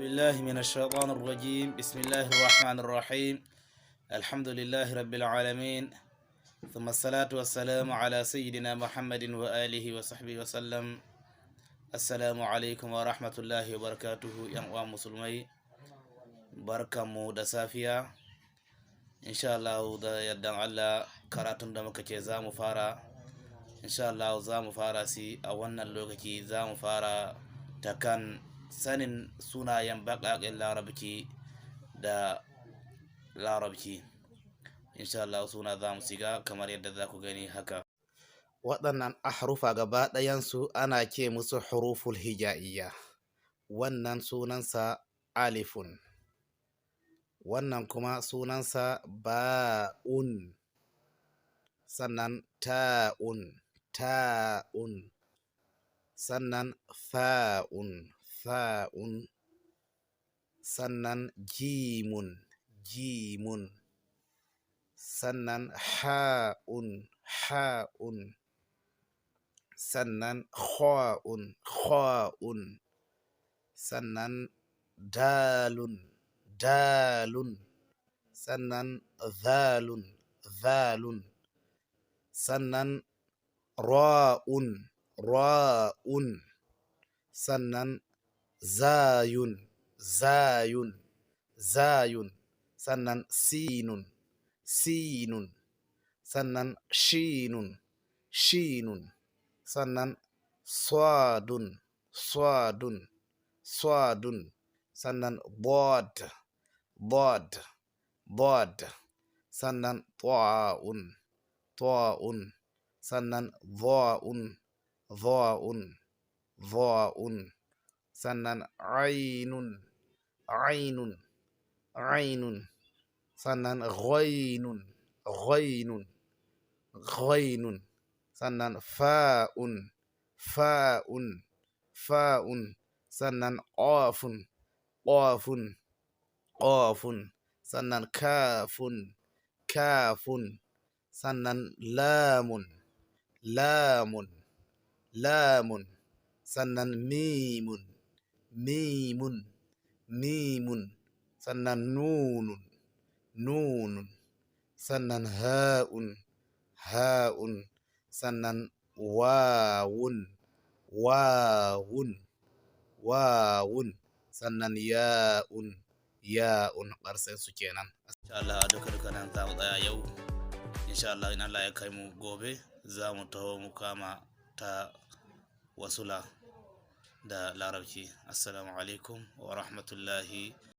بالله من الشيطان الرجيم. بسم الله الرحمن الرحيم. الحمد لله رب العالمين، ثم الصلاة والسلام على سيدنا محمد وآله وصحبه وسلم. السلام عليكم ورحمة الله وبركاته. يا مسلمي، barkanmu da safiya. Insha Allah da yardan Allah karatun da muka ce za mu fara, insha Allah za mu fara si a wannan lokaci. Za mu fara ta kan sanin sunayen baƙaƙen larabci da larabci. Insha Allah suna za mu siga kamar yadda za ku gani haka. Waɗannan ahrufa gaba ɗayansu ana ce musu huruful hija'iyya. Wannan sunansa alifun, wannan kuma sunansa ba'un, sannan ta'un, sannan fa'un, sannan jimun, sannan ha'un, sannan kha'un, sannan dalun, sannan zalun, sannan ra'un, sannan zayun, sannan sinun, sannan shinun, sannan swadun, sannan bod, sannan ta'un, sannan dha'un, sannan ainun, sannan ghainun, sannan fa'un, sannan qafun, sannan kafun, sannan lamun, sannan mimun, sannan nunun, sannan ha'un, sannan wawun, sannan ya'un, ƙarshen su kenan. Insha Allah duka nan za mu tsaya yau. Insha Allah in Allah ya kai mu gobe za mu taho mu kama ta wasula da larabci. Assalamu alaikum wa rahmatullahi